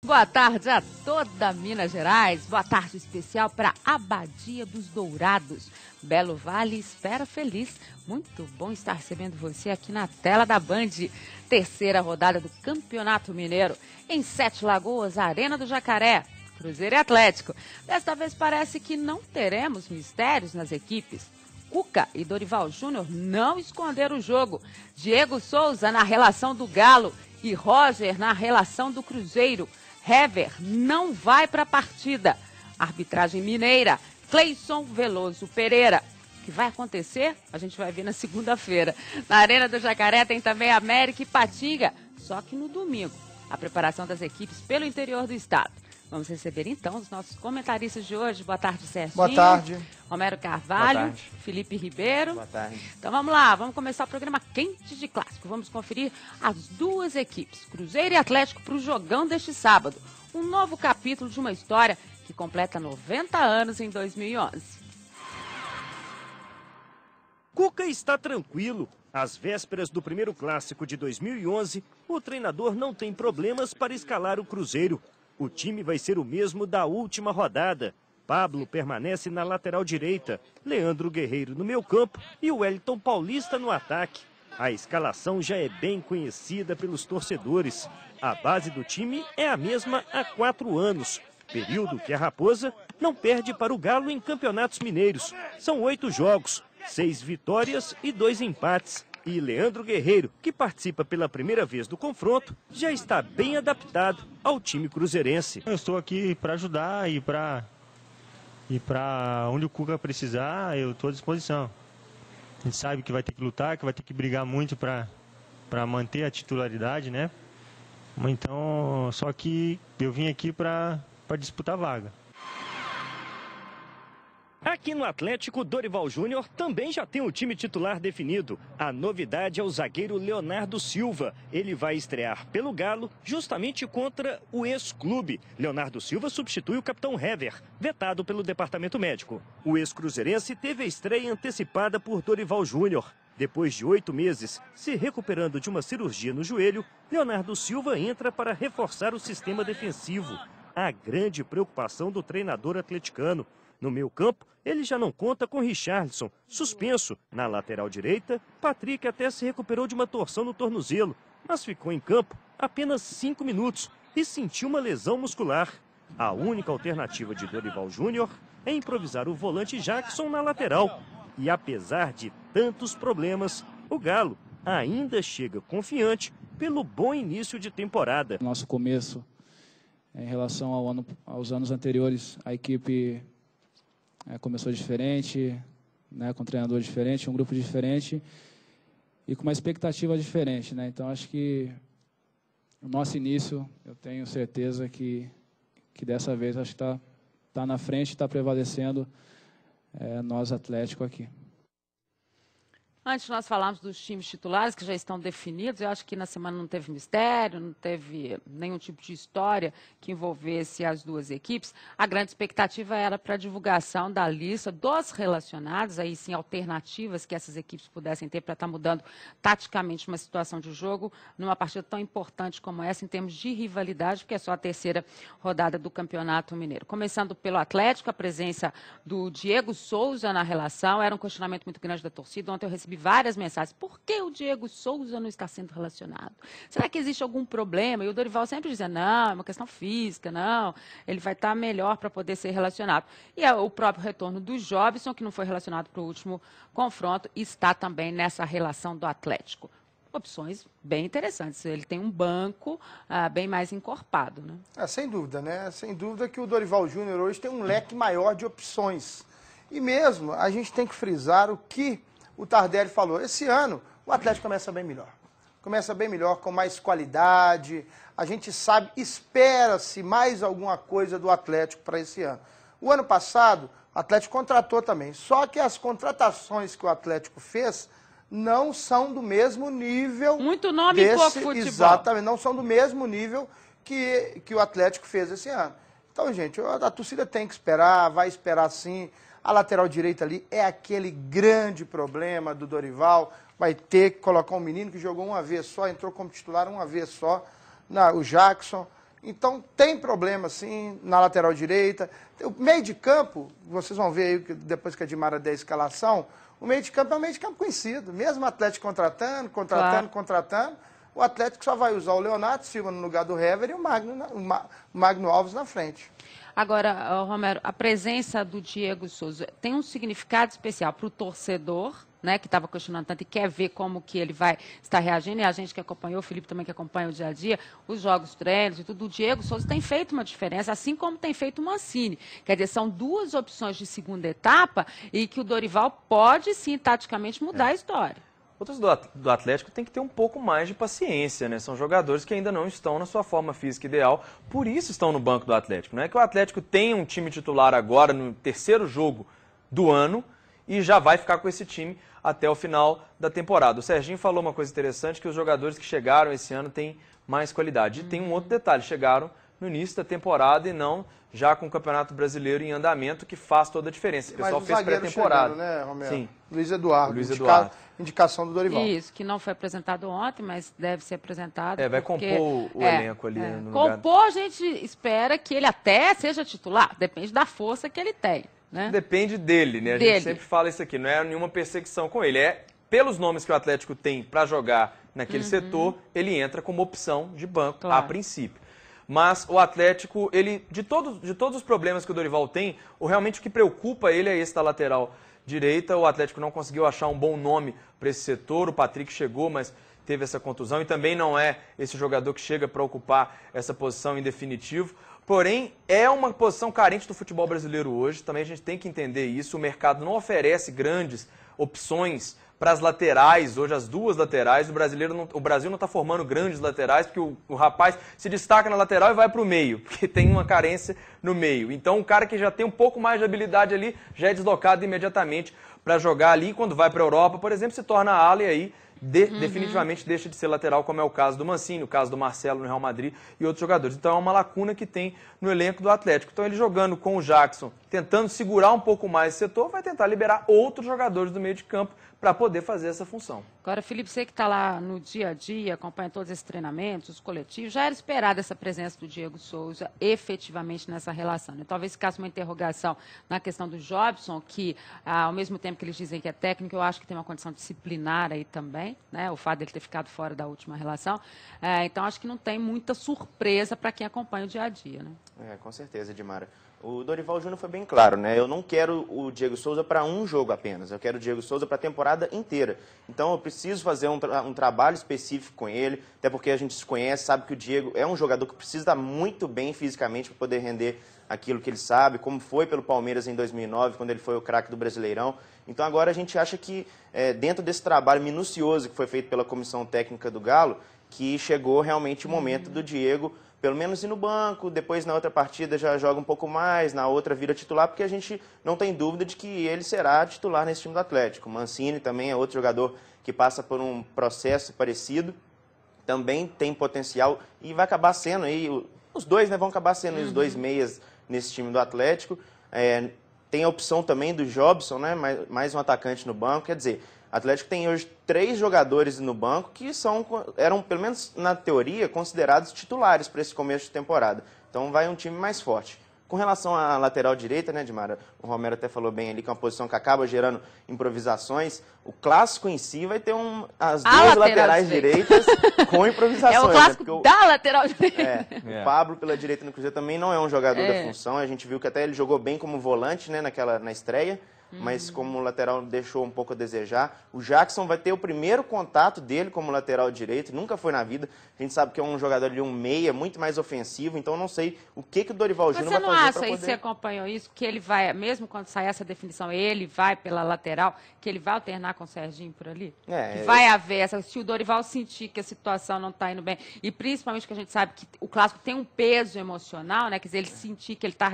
Boa tarde a toda Minas Gerais, boa tarde especial para Abadia dos Dourados. Belo Vale espera feliz. Muito bom estar recebendo você aqui na tela da Band. Terceira rodada do Campeonato Mineiro. Em Sete Lagoas, Arena do Jacaré, Cruzeiro e Atlético. Desta vez parece que não teremos mistérios nas equipes. Cuca e Dorival Júnior não esconderam o jogo. Diego Souza na relação do Galo e Roger na relação do Cruzeiro. Hever não vai para a partida. Arbitragem mineira, Cleison Veloso Pereira. O que vai acontecer? A gente vai ver na segunda-feira. Na Arena do Jacaré tem também América e Patinga, só que no domingo. A preparação das equipes pelo interior do estado. Vamos receber então os nossos comentaristas de hoje. Boa tarde, Serginho. Boa tarde. Romero Carvalho. Boa tarde. Felipe Ribeiro. Boa tarde. Então vamos lá, vamos começar o programa quente de clássico. Vamos conferir as duas equipes, Cruzeiro e Atlético, para o jogão deste sábado. Um novo capítulo de uma história que completa 90 anos em 2011. Cuca está tranquilo. Às vésperas do primeiro clássico de 2011, o treinador não tem problemas para escalar o Cruzeiro. O time vai ser o mesmo da última rodada. Pablo permanece na lateral direita, Leandro Guerreiro no meio-campo e o Wellington Paulista no ataque. A escalação já é bem conhecida pelos torcedores. A base do time é a mesma há 4 anos, período que a Raposa não perde para o Galo em campeonatos mineiros. São 8 jogos, 6 vitórias e 2 empates. E Leandro Guerreiro, que participa pela primeira vez do confronto, já está bem adaptado ao time cruzeirense. Eu estou aqui para ajudar e para onde o Cuca precisar, eu estou à disposição. A gente sabe que vai ter que lutar, que vai ter que brigar muito para manter a titularidade, né? Então, só que eu vim aqui para disputar vaga. Aqui no Atlético, Dorival Júnior também já tem o time titular definido. A novidade é o zagueiro Leonardo Silva. Ele vai estrear pelo Galo justamente contra o ex-clube. Leonardo Silva substitui o capitão Hever, vetado pelo departamento médico. O ex-cruzeirense teve a estreia antecipada por Dorival Júnior. Depois de 8 meses, se recuperando de uma cirurgia no joelho, Leonardo Silva entra para reforçar o sistema defensivo. A grande preocupação do treinador atleticano. No meio-campo, ele já não conta com Richarlison, suspenso. Na lateral direita, Patrick até se recuperou de uma torção no tornozelo, mas ficou em campo apenas 5 minutos e sentiu uma lesão muscular. A única alternativa de Dorival Júnior é improvisar o volante Jackson na lateral. E apesar de tantos problemas, o Galo ainda chega confiante pelo bom início de temporada. Nosso começo, em relação aos anos anteriores, a equipe começou diferente, né, com um treinador diferente, um grupo diferente e com uma expectativa diferente, né? Então acho que o nosso início, eu tenho certeza que dessa vez acho que tá na frente, está prevalecendo nós Atlético aqui. Antes de nós falarmos dos times titulares que já estão definidos, eu acho que na semana não teve mistério, não teve nenhum tipo de história que envolvesse as duas equipes. A grande expectativa era para a divulgação da lista dos relacionados, aí sim alternativas que essas equipes pudessem ter para estar mudando taticamente uma situação de jogo numa partida tão importante como essa em termos de rivalidade, porque é só a terceira rodada do Campeonato Mineiro. Começando pelo Atlético, a presença do Diego Souza na relação, era um questionamento muito grande da torcida. Ontem eu recebi várias mensagens. Por que o Diego Souza não está sendo relacionado? Será que existe algum problema? E o Dorival sempre dizia, não, é uma questão física, não, ele vai estar melhor para poder ser relacionado. E o próprio retorno do Jobson, que não foi relacionado para o último confronto, está também nessa relação do Atlético. Opções bem interessantes. Ele tem um banco bem mais encorpado, né? Sem dúvida, né? Sem dúvida que o Dorival Júnior hoje tem um leque maior de opções. E mesmo a gente tem que frisar o que o Tardelli falou. Esse ano o Atlético começa bem melhor. Começa bem melhor, com mais qualidade. A gente sabe, espera-se mais alguma coisa do Atlético para esse ano. O ano passado, o Atlético contratou também. Só que as contratações que o Atlético fez não são do mesmo nível. Muito nome e pouco futebol. Exatamente, não são do mesmo nível que o Atlético fez esse ano. Então, gente, a torcida tem que esperar, vai esperar sim. A lateral direita ali é aquele grande problema do Dorival. Vai ter que colocar um menino que jogou uma vez só, entrou como titular uma vez só, o Jackson. Então, tem problema, sim, na lateral direita. O meio de campo, vocês vão ver aí, depois que a Dimara der a escalação, o meio de campo é um meio de campo conhecido. Mesmo o Atlético contratando, o Atlético só vai usar o Leonardo Silva no lugar do Hever e o Magno Alves na frente. Agora, Romero, a presença do Diego Souza tem um significado especial para o torcedor, né, que estava questionando tanto e quer ver como que ele vai estar reagindo, e a gente que acompanhou, o Felipe também que acompanha o dia a dia, os jogos, treinos e tudo, o Diego Souza tem feito uma diferença, assim como tem feito o Mancini. Quer dizer, são duas opções de segunda etapa e que o Dorival pode, sim, taticamente mudar a história. Outros do Atlético tem que ter um pouco mais de paciência, né? São jogadores que ainda não estão na sua forma física ideal, por isso estão no banco do Atlético. Não é que o Atlético tenha um time titular agora no terceiro jogo do ano e já vai ficar com esse time até o final da temporada. O Serginho falou uma coisa interessante, que os jogadores que chegaram esse ano têm mais qualidade. E tem um outro detalhe, chegaram no início da temporada e não já com o Campeonato Brasileiro em andamento, que faz toda a diferença. O pessoal fez pré-temporada. Né, Romero? Sim. Luiz Eduardo. Indicação do Dorival. Isso, que não foi apresentado ontem, mas deve ser apresentado. Vai compor o elenco ali. No lugar. Compor, a gente espera que ele até seja titular, depende da força que ele tem. Né? Depende dele, né? A gente sempre fala isso aqui, não é nenhuma perseguição com ele. É pelos nomes que o Atlético tem para jogar naquele setor, ele entra como opção de banco, a princípio. Mas o Atlético, ele de todos os problemas que o Dorival tem, realmente o que preocupa ele é esse da lateral direita. O Atlético não conseguiu achar um bom nome para esse setor. O Patrick chegou, mas teve essa contusão. E também não é esse jogador que chega para ocupar essa posição em definitivo. Porém, é uma posição carente do futebol brasileiro hoje. Também a gente tem que entender isso. O mercado não oferece grandes opções para as laterais, hoje as duas laterais. O Brasil não está formando grandes laterais, porque o rapaz se destaca na lateral e vai para o meio, porque tem uma carência no meio. Então, o cara que já tem um pouco mais de habilidade ali, já é deslocado imediatamente para jogar ali. Quando vai para a Europa, por exemplo, se torna ala e aí definitivamente deixa de ser lateral, como é o caso do Mancini, o caso do Marcelo no Real Madrid e outros jogadores. Então é uma lacuna que tem no elenco do Atlético. Então ele jogando com o Jackson, tentando segurar um pouco mais esse setor, vai tentar liberar outros jogadores do meio de campo para poder fazer essa função. Agora, Felipe, você que está lá no dia a dia, acompanha todos esses treinamentos, os coletivos, já era esperada essa presença do Diego Souza efetivamente nessa relação, né? Talvez ficasse uma interrogação na questão do Jobson, que ao mesmo tempo que eles dizem que é técnico, eu acho que tem uma condição disciplinar aí também, né? O fato dele ter ficado fora da última relação. Então, acho que não tem muita surpresa para quem acompanha o dia a dia, né? Com certeza, Dimara. O Dorival Júnior foi bem claro, né? Eu não quero o Diego Souza para um jogo apenas, eu quero o Diego Souza para a temporada inteira. Então eu preciso fazer um trabalho específico com ele, até porque a gente se conhece, sabe que o Diego é um jogador que precisa estar muito bem fisicamente para poder render aquilo que ele sabe, como foi pelo Palmeiras em 2009, quando ele foi o craque do Brasileirão. Então agora a gente acha que dentro desse trabalho minucioso que foi feito pela comissão técnica do Galo, que chegou realmente o momento do Diego pelo menos ir no banco, depois na outra partida já joga um pouco mais, na outra vira titular, porque a gente não tem dúvida de que ele será titular nesse time do Atlético. O Mancini também é outro jogador que passa por um processo parecido, também tem potencial e vai acabar sendo aí, os dois, né, vão acabar sendo os dois meias nesse time do Atlético. Tem a opção também do Jobson, né, mais um atacante no banco, quer dizer, o Atlético tem hoje 3 jogadores no banco que eram, pelo menos na teoria, considerados titulares para esse começo de temporada. Então vai um time mais forte. Com relação à lateral direita, né, Dimara? O Romero até falou bem ali que é uma posição que acaba gerando improvisações. O clássico em si vai ter as duas laterais direitas com improvisações. É o clássico, né? Da lateral direita. O Pablo pela direita no Cruzeiro também não é um jogador da função. A gente viu que até ele jogou bem como volante, né, na estreia. Mas como lateral deixou um pouco a desejar. O Jackson vai ter o primeiro contato dele como lateral direito, nunca foi na vida. A gente sabe que é um jogador de um meia, muito mais ofensivo, então não sei o que o Dorival Júnior vai fazer para poder... Você não acha, você acompanhou isso, que ele vai, mesmo quando sair essa definição, ele vai pela lateral, que ele vai alternar com o Serginho por ali? Que vai haver essa... Se o Dorival sentir que a situação não está indo bem, e principalmente que a gente sabe que o clássico tem um peso emocional, né? Quer dizer, ele sentir que ele está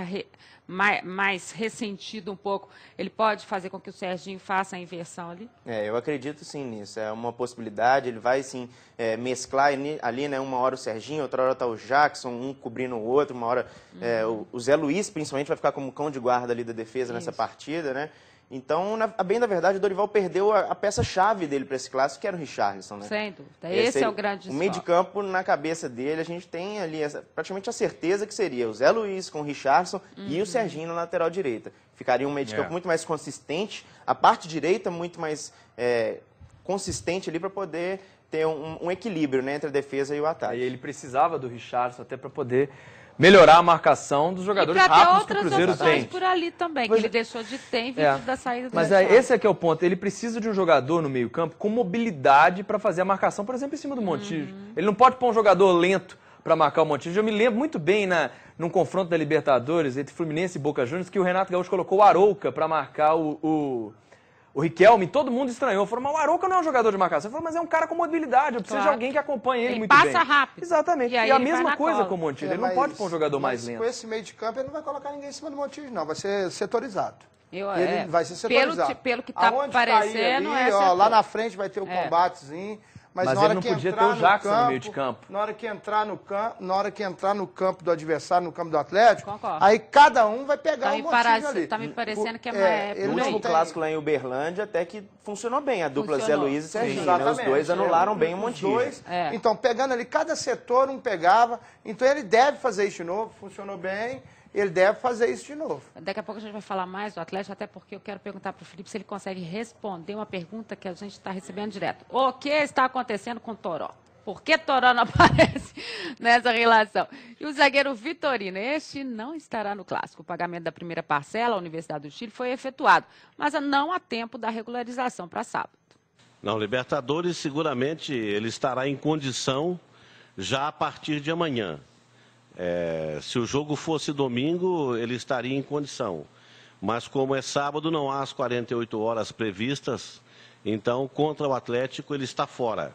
mais ressentido um pouco, ele pode fazer com que o Serginho faça a inversão ali? Eu acredito sim nisso, é uma possibilidade, ele vai sim mesclar ali, né, uma hora o Serginho, outra hora está o Jackson, um cobrindo o outro, uma hora o Zé Luiz principalmente vai ficar como cão de guarda ali da defesa nessa partida, né? Então, a bem da verdade, o Dorival perdeu a peça-chave dele para esse clássico, que era o Richarlison, né? Sem dúvida. Esse é o grande desfalque. O meio de campo, na cabeça dele, a gente tem ali praticamente a certeza que seria o Zé Luiz com o Richarlison e o Serginho na lateral direita. Ficaria um meio de campo muito mais consistente, a parte direita muito mais consistente ali para poder ter um equilíbrio, né, entre a defesa e o ataque. E ele precisava do Richarlison até para poder melhorar a marcação dos jogadores rápidos que o Cruzeiro tem. Por ali também, que ele deixou de ter em virtude da saída do Mas esse é que é o ponto. Ele precisa de um jogador no meio-campo com mobilidade para fazer a marcação, por exemplo, em cima do Montijo. Ele não pode pôr um jogador lento para marcar o Montijo. Eu me lembro muito bem num confronto da Libertadores entre Fluminense e Boca Juniors que o Renato Gaúcho colocou o Arouca para marcar o Riquelme. Todo mundo estranhou. Falou, mas o Arouca não é um jogador de marcação. Ele falou, mas é um cara com mobilidade. Eu preciso de alguém que acompanhe ele muito bem. Passa rápido. Exatamente. E a mesma coisa com o Montijo. Ele não pode pôr um jogador mais lento. Com esse meio de campo, ele não vai colocar ninguém em cima do Montijo, não. Vai ser setorizado. Ele vai ser setorizado. Pelo que está parecendo... Lá na frente vai ter o combatezinho. Mas na hora ele não podia ter o Jackson no meio de campo. Na hora que entrar no campo do adversário, no campo do Atlético, aí cada um vai pegar um Montijo ali. Tá me parecendo que é o último clássico lá em Uberlândia até que funcionou bem. A dupla Zé Luiz e Serginho, né? Os dois anularam bem o Montijo. Então, pegando ali, cada setor um pegava. Então, ele deve fazer isso de novo. Funcionou bem. Ele deve fazer isso de novo. Daqui a pouco a gente vai falar mais do Atlético, até porque eu quero perguntar para o Felipe se ele consegue responder uma pergunta que a gente está recebendo direto. O que está acontecendo com o Toró? Por que Toró não aparece nessa relação? E o zagueiro Vitorino, este não estará no clássico. O pagamento da primeira parcela à Universidade do Chile foi efetuado, mas não há tempo da regularização para sábado. Não, Libertadores, seguramente ele estará em condição já a partir de amanhã. Se o jogo fosse domingo, ele estaria em condição. Mas como é sábado, não há as 48 horas previstas, então contra o Atlético ele está fora.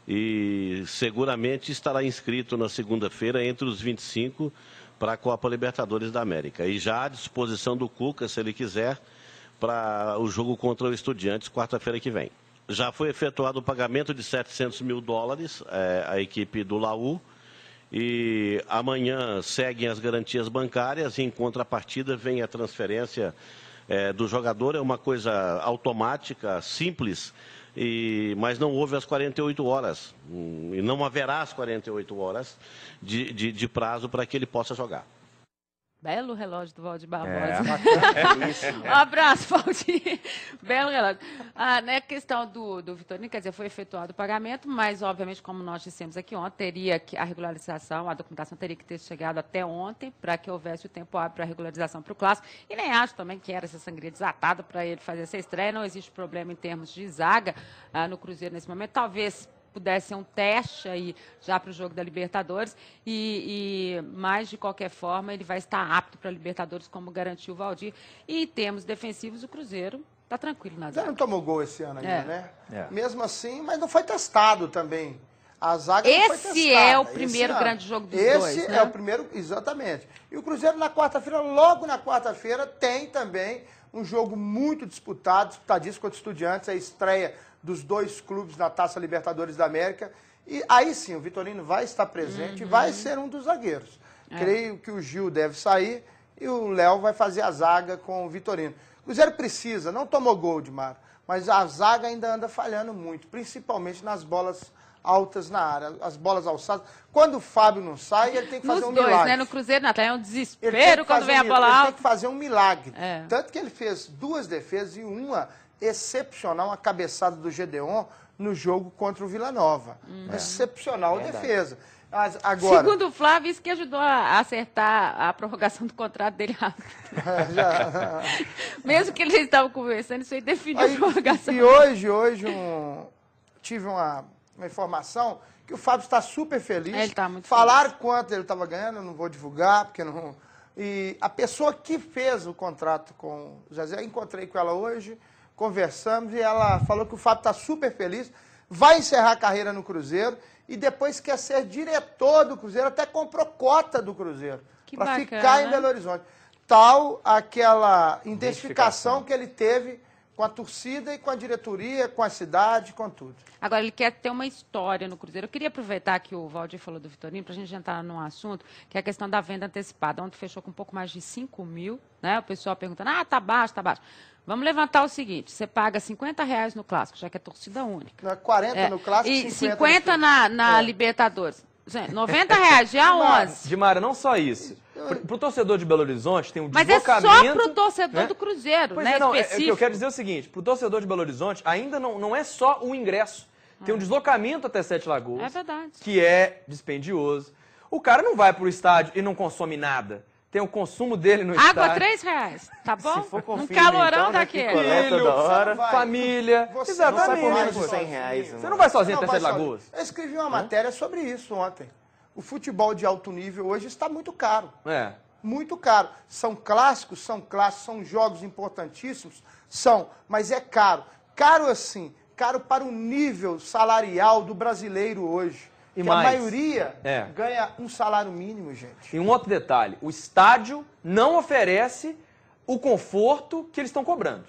E seguramente estará inscrito na segunda-feira entre os 25 para a Copa Libertadores da América. E já à disposição do Cuca, se ele quiser, para o jogo contra o Estudiantes, quarta-feira que vem. Já foi efetuado o pagamento de $700 mil à equipe do Laú. E amanhã seguem as garantias bancárias e em contrapartida vem a transferência do jogador. É uma coisa automática, simples, mas não houve as 48 horas. E não haverá as 48 horas de prazo para que ele possa jogar. Belo relógio do Valdir Barbosa. Um abraço, Valdir. Belo relógio. Na questão do Vitorino, quer dizer, foi efetuado o pagamento, mas, obviamente, como nós dissemos aqui ontem, a regularização, a documentação teria que ter chegado até ontem para que houvesse o tempo hábil para a regularização para o clássico. E nem acho também que era essa sangria desatada para ele fazer essa estreia. Não existe problema em termos de zaga no Cruzeiro nesse momento. Talvez pudesse ser um teste aí já para o jogo da Libertadores, mas, de qualquer forma, ele vai estar apto para a Libertadores, como garantiu o Valdir. E em termos defensivos, o Cruzeiro está tranquilo na zaga. Já não tomou gol esse ano ainda, né? Mesmo assim, mas não foi testado também. A zaga não foi testada. Esse é o primeiro grande jogo dos dois, Esse é o primeiro, exatamente. E o Cruzeiro na quarta-feira, logo na quarta-feira, tem também um jogo muito disputadíssimo contra Estudiantes, a estreia dos dois clubes na Taça Libertadores da América. E aí sim, o Vitorino vai estar presente e vai ser um dos zagueiros. Creio que o Gil deve sair e o Léo vai fazer a zaga com o Vitorino. O Cruzeiro precisa, não tomou gol, Dimar, mas a zaga ainda anda falhando muito, principalmente nas bolas altas na área, as bolas alçadas. Quando o Fábio não sai, ele tem que fazer um milagre. Né? No Cruzeiro, Natália, é um desespero quando vem a bola alta. Ele tem que fazer um milagre. Tanto que ele fez 2 defesas e uma excepcional, uma cabeçada do Gedeon no jogo contra o Vila Nova. Excepcional defesa. Agora, segundo o Flávio, isso que ajudou a acertar a prorrogação do contrato dele rápido. Mesmo que eles estavam conversando, isso aí definiu a prorrogação. E hoje tive uma informação que o Fábio está super feliz. Ele está muito Falaram feliz. Quanto ele estava ganhando, eu não vou divulgar, porque não... E a pessoa que fez o contrato com o Zezé, encontrei com ela hoje, conversamos e ela falou que o Fábio está super feliz, vai encerrar a carreira no Cruzeiro e depois quer ser diretor do Cruzeiro, até comprou cota do Cruzeiro para ficar em Belo Horizonte. Tal aquela identificação que ele teve com a torcida e com a diretoria, com a cidade, com tudo. Agora, ele quer ter uma história no Cruzeiro. Eu queria aproveitar que o Valdir falou do Vitorino, para a gente entrar num assunto, que é a questão da venda antecipada. Ontem fechou com um pouco mais de 5 mil, né? O pessoal perguntando, tá baixo, tá baixo. Vamos levantar o seguinte, você paga R$50 no Clássico, já que é torcida única. 40 no Clássico e 50 na Libertadores. R$90, dia 11. Dimara, não só isso. Pro torcedor de Belo Horizonte tem um Mas deslocamento... Mas é só pro torcedor do Cruzeiro, pois né? Não, específico. o que eu quero dizer é o seguinte, pro torcedor de Belo Horizonte ainda não é só o ingresso. Tem um deslocamento até Sete Lagoas. É verdade. Que é dispendioso. O cara não vai pro estádio e não consome nada. Tem o consumo dele no estádio. Água, R$3, tá bom? Se for com Um filho, calorão então, daquele. coleta da hora. Família. Você Exatamente. não sai por menos de mais R$100. Você não vai sozinho Não, até vai Sete sozinho. Lagoas. Eu escrevi uma matéria sobre isso ontem. O futebol de alto nível hoje está muito caro. É. Muito caro. São clássicos, são jogos importantíssimos, mas é caro. Caro assim, caro para o nível salarial do brasileiro hoje. E que mais, a maioria ganha um salário mínimo, gente. E um outro detalhe, o estádio não oferece o conforto que eles estão cobrando.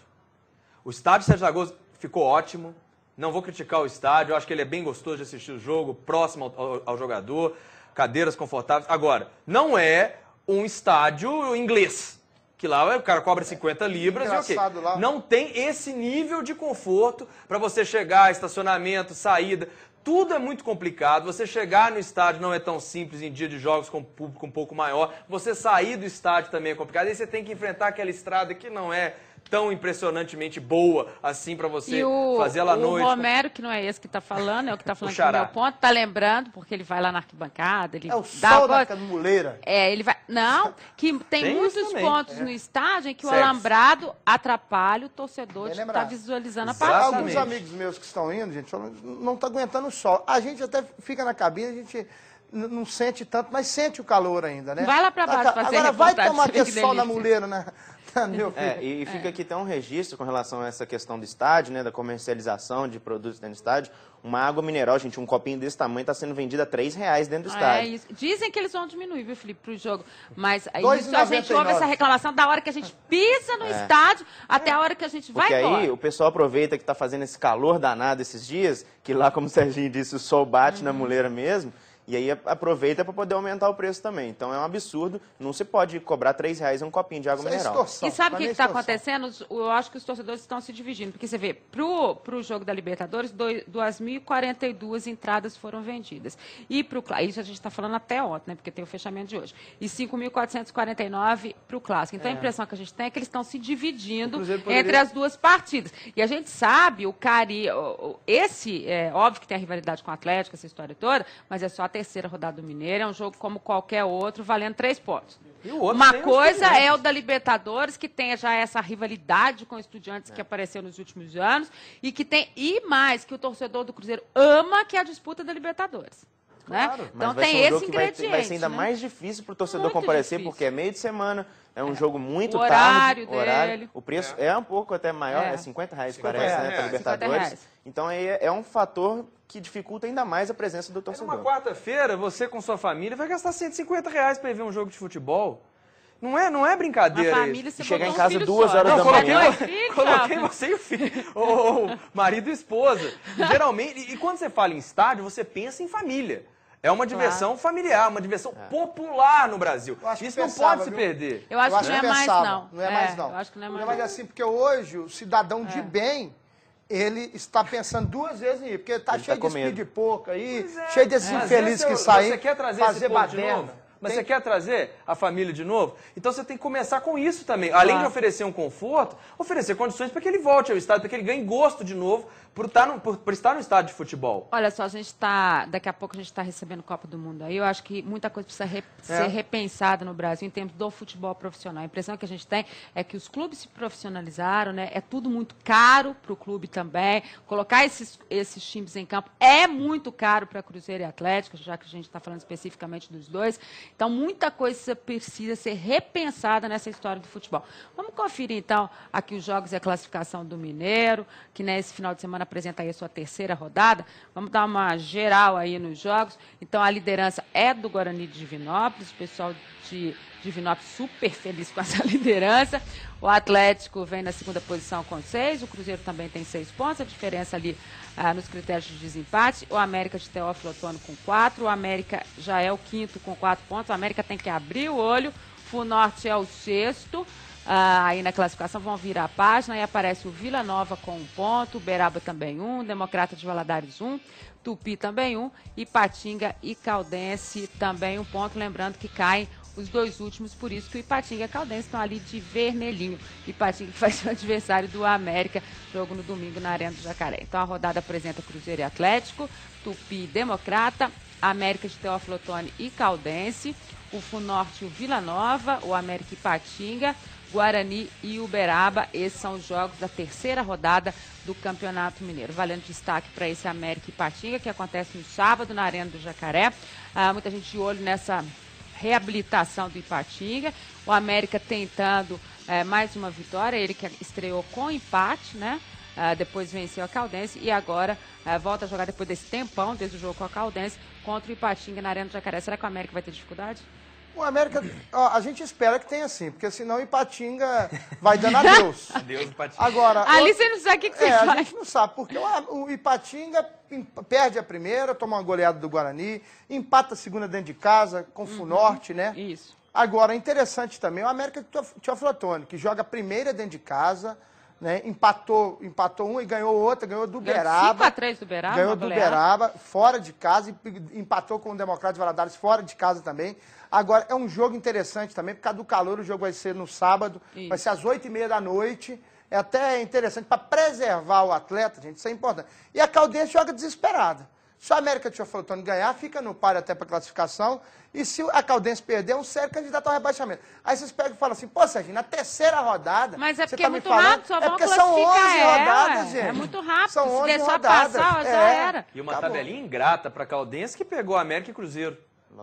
O estádio de Sete Lagoas ficou ótimo, não vou criticar o estádio, eu acho que ele é bem gostoso de assistir o jogo, próximo ao jogador, cadeiras confortáveis. Agora, não é um estádio inglês, que lá o cara cobra 50 libras e ok. Lá. Não tem esse nível de conforto para você chegar, estacionamento, saída. Tudo é muito complicado. Você chegar no estádio não é tão simples em dia de jogos com público um pouco maior. Você sair do estádio também é complicado. Aí você tem que enfrentar aquela estrada que não é tão impressionantemente boa assim para você fazer ela à noite. O Romero, que não é esse que está falando, é o que está falando Xará. do meu ponto, está lembrando, porque ele vai lá na arquibancada. Ele É o dá sol da muleira. ele vai. Não, que tem muitos também. pontos no estádio em que Certo. o alambrado atrapalha o torcedor de estar visualizando a partida. Exatamente. Alguns amigos meus que estão indo, gente, não estão aguentando o sol. A gente até fica na cabine, a gente não sente tanto, mas sente o calor ainda, né? Vai lá para baixo fazer Agora vai reportagem, tomar você vê aquele que sol na delícia. muleira, né? Meu filho. E fica aqui até um registro com relação a essa questão do estádio, né, da comercialização de produtos dentro do estádio. Uma água mineral, gente, um copinho desse tamanho está sendo vendida a R$3 dentro do estádio. Isso. Dizem que eles vão diminuir, viu, Felipe, pro jogo. Mas isso 2,99. a gente ouve essa reclamação da hora que a gente pisa no estádio até a hora que a gente vai Porque embora. aí o pessoal aproveita que está fazendo esse calor danado esses dias, que lá, como o Serginho disse, o sol bate na muleira mesmo. E aí aproveita para poder aumentar o preço também. Então é um absurdo, não se pode cobrar R$3 um copinho de água mineral. E sabe o que está acontecendo? Eu acho que os torcedores estão se dividindo. Porque você vê, pro jogo da Libertadores, 2.042 entradas foram vendidas. E isso a gente está falando até ontem, né? Porque tem o fechamento de hoje. E 5.449 para o Clássico. Então a impressão que a gente tem é que eles estão se dividindo entre as duas partidas. E a gente sabe, óbvio que tem a rivalidade com o Atlético, essa história toda, mas é só a terceira rodada do Mineiro, é um jogo como qualquer outro, valendo 3 pontos. E o outro Uma tem os coisa Estudiantes. é o da Libertadores, que tem já essa rivalidade com Estudiantes que apareceu nos últimos anos, e mais, que o torcedor do Cruzeiro ama, que é a disputa da Libertadores. Claro, né? Então Mas vai tem ser um esse jogo que ingrediente. vai ser ainda né? mais difícil para o torcedor Muito comparecer, difícil. porque é meio de semana, é um jogo muito O horário tarde. O horário dele. O preço é um pouco até maior, é R$50, parece, né, para Libertadores. R$50. Então aí é um fator que dificulta ainda mais a presença do torcedor. Numa quarta-feira, você com sua família vai gastar R$150 para ver um jogo de futebol. Não é brincadeira Uma família, isso. você chegar botou em um casa filho 2 só, horas né? da Coloquei, manhã. coloquei você e o filho, ou marido e esposa. Geralmente, e quando você fala em estádio, você pensa em família. É uma diversão familiar, uma diversão popular no Brasil. Isso não pode se perder. Eu acho que não é mais, não. Não é mais, não. Eu acho que não é mais, não é mais assim, porque hoje o cidadão de bem, ele está pensando 2 vezes em ir, porque está cheio de espírito de porco aí, cheio desses infelizes que saem, Você quer trazer fazer esse povo de baderna. novo? Mas você quer trazer a família de novo? Então você tem que começar com isso também. Além de oferecer um conforto, oferecer condições para que ele volte ao estádio, para que ele ganhe gosto de novo por estar no estádio de futebol. Olha só, daqui a pouco a gente está recebendo Copa do Mundo aí. Eu acho que muita coisa precisa ser repensada no Brasil em termos do futebol profissional. A impressão que a gente tem é que os clubes se profissionalizaram, né? É tudo muito caro para o clube também. Colocar esses times em campo é muito caro para Cruzeiro e Atlético, já que a gente está falando especificamente dos dois. Então, muita coisa precisa ser repensada nessa história do futebol. Vamos conferir, então, aqui os jogos e a classificação do Mineiro, que nesse final de semana apresenta aí a sua terceira rodada. Vamos dar uma geral aí nos jogos. Então, a liderança é do Guarani de Divinópolis, o pessoal de Divinópolis super feliz com essa liderança. O Atlético vem na segunda posição com 6, o Cruzeiro também tem 6 pontos, a diferença ali nos critérios de desempate. O América de Teófilo Otoni com 4, o América já é o 5º com 4 pontos, o América tem que abrir o olho, o Funorte é o 6º, aí na classificação, vão virar a página e aparece o Vila Nova com 1 ponto, Uberaba também 1, Democrata de Valadares 1, Tupi também 1, Ipatinga e Caldense também 1 ponto. Lembrando que caem os 2 últimos, por isso que o Ipatinga e a Caldense estão ali de vermelhinho. Ipatinga que vai ser o adversário do América, jogo no domingo na Arena do Jacaré. Então a rodada apresenta Cruzeiro e Atlético, Tupi e Democrata, América de Teófilo Otoni e Caldense, o Funorte e o Vila Nova, o América e Ipatinga, Guarani e Uberaba. Esses são os jogos da 3ª rodada do Campeonato Mineiro. Valendo destaque para esse América e Ipatinga, que acontece no sábado na Arena do Jacaré. Muita gente de olho nessa reabilitação do Ipatinga. O América tentando mais uma vitória, ele que estreou com empate, né? Depois venceu a Caldense e agora volta a jogar depois desse tempão, desde o jogo com a Caldense, contra o Ipatinga na Arena do Jacaré. Será que o América vai ter dificuldade? O América, a gente espera que tenha sim, porque senão o Ipatinga vai dando adeus. Adeus, Ipatinga. Agora, ali você não sabe o que você faz. A gente não sabe, porque o Ipatinga perde a primeira, toma uma goleada do Guarani, empata a segunda dentro de casa, com o Funorte, né? Isso. Agora, interessante também, o América de Teófilo Otoni, que joga a primeira dentro de casa, né? Empatou um e ganhou outra, ganhou do Uberaba. 5-3 do Uberaba. Ganhou do Uberaba, fora de casa, e empatou com o Democrata de Valadares, fora de casa também. Agora, é um jogo interessante também, por causa do calor, o jogo vai ser no sábado, vai ser às 8h30 da noite. É até interessante para preservar o atleta, gente, isso é importante. E a Caldense joga desesperada. Se o América de Teófilo Otoni ganhar, fica no páreo até para classificação. E se a Caldense perder, é um sério candidato ao rebaixamento. Aí vocês pegam e falam assim, pô, Serginho, na 3ª rodada... Mas é porque tá é muito rápido, só vão classificar. São 11 rodadas, gente. É muito rápido. São 11 se rodadas. Passar, já era. E uma tabelinha ingrata para a Caldense que pegou América e Cruzeiro.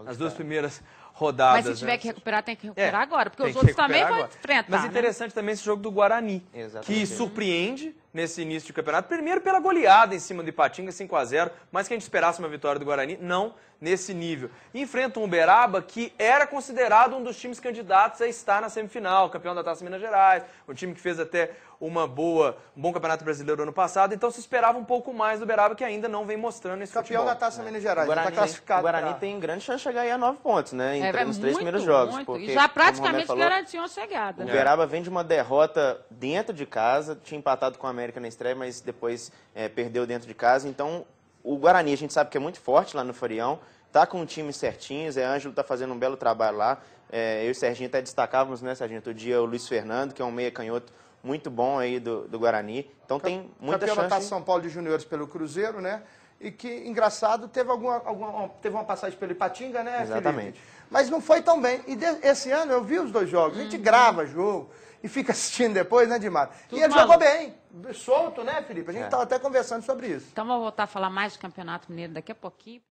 As 2 primeiras rodadas. Mas se tiver que recuperar, tem que recuperar agora, porque tem os outros também agora. vão enfrentar. Mas interessante também esse jogo do Guarani, que surpreende nesse início de campeonato. Primeiro pela goleada em cima do Ipatinga, 5-0, mas que a gente esperasse uma vitória do Guarani, não nesse nível. E enfrenta um Uberaba que era considerado um dos times candidatos a estar na semifinal, campeão da Taça Minas Gerais, um time que fez até um bom campeonato brasileiro ano passado, então se esperava um pouco mais do Uberaba, que ainda não vem mostrando esse campeão futebol. Da Taça Minas Gerais, já está classificado. O Guarani tem grande chance de chegar aí a 9 pontos, né? Nos 3 primeiros muito, jogos. Muito. Porque, e já praticamente garantiu a chegada. O Uberaba vem de uma derrota dentro de casa, tinha empatado com a América na estreia, mas depois perdeu dentro de casa. Então, o Guarani a gente sabe que é muito forte lá no Forião, tá com um time certinho, Zé Ângelo tá fazendo um belo trabalho lá. Eu e o Serginho até destacávamos, né, Serginho, outro dia o Luiz Fernando, que é um meia canhoto muito bom aí do Guarani. Então tem muita chance. Campeão da Taça São Paulo de Juniores pelo Cruzeiro, né? E que, engraçado, teve uma passagem pelo Ipatinga, né, exatamente. Felipe? Mas não foi tão bem. E esse ano eu vi os 2 jogos. A gente grava jogo e fica assistindo depois, né, Dimar? E ele jogou bem. Solto, né, Felipe? A gente estava até conversando sobre isso. Então vamos voltar a falar mais de Campeonato Mineiro daqui a pouquinho.